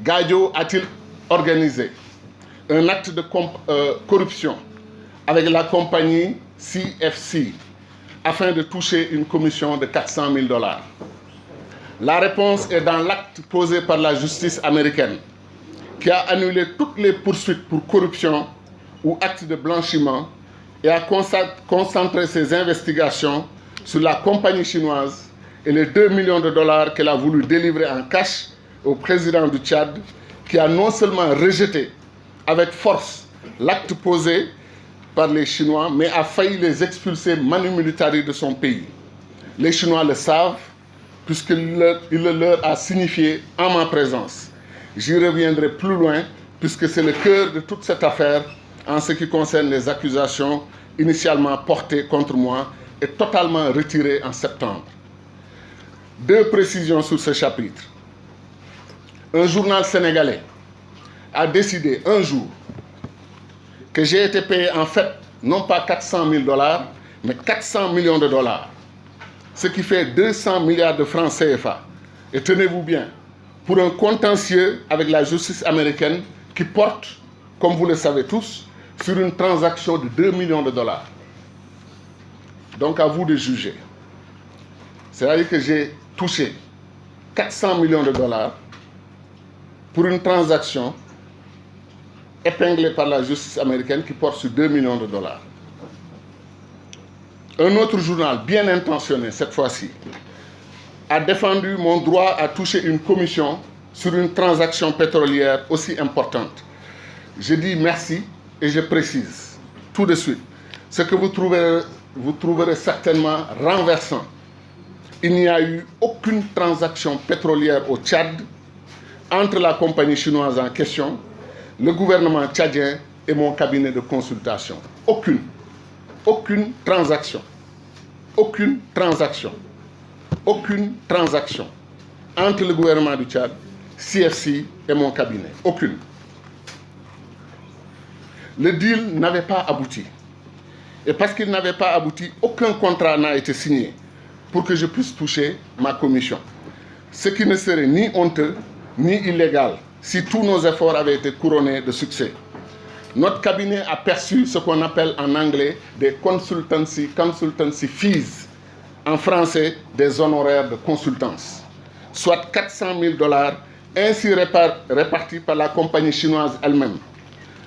Gadio a-t-il organisé un acte de corruption avec la compagnie CFC afin de toucher une commission de 400 000 $? La réponse est dans l'acte posé par la justice américaine, qui a annulé toutes les poursuites pour corruption ou actes de blanchiment et a concentré ses investigations sur la compagnie chinoise et les 2 millions de $ qu'elle a voulu délivrer en cash au président du Tchad, qui a non seulement rejeté avec force l'acte posé par les Chinois, mais a failli les expulser manu militari de son pays. Les Chinois le savent, puisqu'il le leur a signifié en ma présence. J'y reviendrai plus loin, puisque c'est le cœur de toute cette affaire en ce qui concerne les accusations initialement portées contre moi et totalement retirées en septembre. 2 précisions sur ce chapitre. Un journal sénégalais a décidé un jour que j'ai été payé en fait non pas 400 000 $, mais 400 millions de $, ce qui fait 200 milliards de francs CFA. Et tenez-vous bien, pour un contentieux avec la justice américaine qui porte, comme vous le savez tous, sur une transaction de 2 millions de $. Donc à vous de juger. C'est-à-dire que j'ai touché 400 millions de $ pour une transaction épinglée par la justice américaine qui porte sur 2 millions de $. Un autre journal, bien intentionné cette fois-ci, a défendu mon droit à toucher une commission sur une transaction pétrolière aussi importante. Je dis merci et je précise tout de suite ce que vous trouverez certainement renversant. Il n'y a eu aucune transaction pétrolière au Tchad entre la compagnie chinoise en question, le gouvernement tchadien et mon cabinet de consultation. Aucune. Aucune transaction. Aucune transaction. Aucune transaction entre le gouvernement du Tchad, CFC et mon cabinet. Aucune. Le deal n'avait pas abouti. Et parce qu'il n'avait pas abouti, aucun contrat n'a été signé pour que je puisse toucher ma commission. Ce qui ne serait ni honteux, ni illégal, si tous nos efforts avaient été couronnés de succès. Notre cabinet a perçu ce qu'on appelle en anglais des consultancy fees, en français des honoraires de consultance, soit 400 000 $, ainsi répartis par la compagnie chinoise elle-même.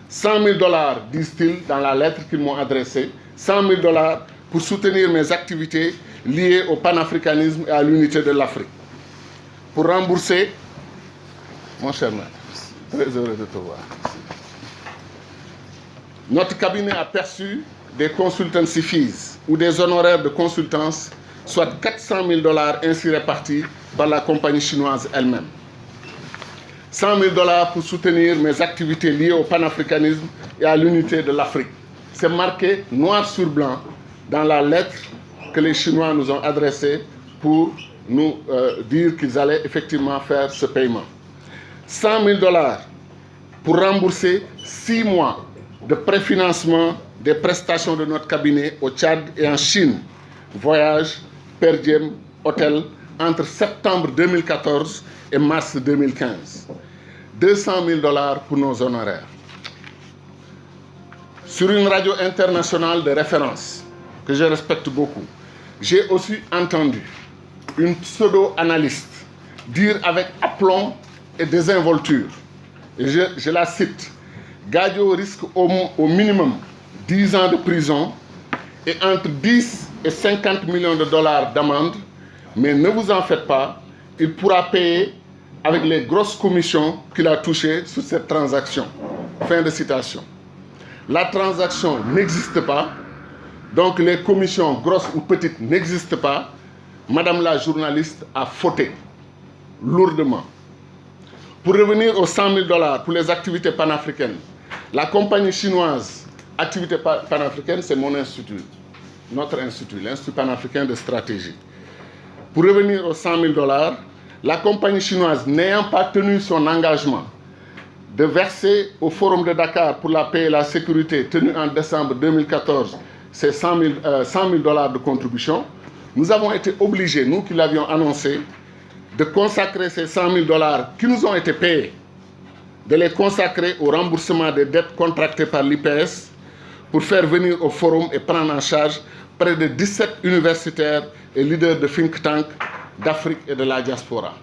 100 000 $, disent-ils dans la lettre qu'ils m'ont adressée, 100 000 $ pour soutenir mes activités liées au panafricanisme et à l'unité de l'Afrique. Pour rembourser, mon cher maître, très heureux de te voir. Notre cabinet a perçu des consultancy fees ou des honoraires de consultance, soit 400 000 $ ainsi répartis par la compagnie chinoise elle-même. 100 000 $ pour soutenir mes activités liées au panafricanisme et à l'unité de l'Afrique. C'est marqué noir sur blanc dans la lettre que les Chinois nous ont adressée pour nous dire qu'ils allaient effectivement faire ce paiement. 100 000 $ pour rembourser 6 mois de préfinancement des prestations de notre cabinet au Tchad et en Chine. Voyage, per diem, hôtel, entre septembre 2014 et mars 2015. 200 000 $ pour nos honoraires. Sur une radio internationale de référence, que je respecte beaucoup, j'ai aussi entendu une pseudo-analyste dire avec aplomb et désinvolture, et je la cite, Gadio risque au minimum 10 ans de prison et entre 10 et 50 millions de $ d'amende, mais ne vous en faites pas, il pourra payer avec les grosses commissions qu'il a touchées sur cette transaction. Fin de citation. La transaction n'existe pas, donc les commissions grosses ou petites n'existent pas. Madame la journaliste a fauté, lourdement. Pour revenir aux 100 000 $ pour les activités panafricaines, la compagnie chinoise, activité panafricaine, c'est mon institut, notre institut, l'Institut panafricain de stratégie. Pour revenir aux 100 000 $, la compagnie chinoise, n'ayant pas tenu son engagement de verser au Forum de Dakar pour la paix et la sécurité, tenu en décembre 2014, ces 100 000 $ de contribution, nous avons été obligés, nous qui l'avions annoncé, de consacrer ces 100 000 $ qui nous ont été payés de les consacrer au remboursement des dettes contractées par l'IPS pour faire venir au forum et prendre en charge près de 17 universitaires et leaders de think tank d'Afrique et de la diaspora.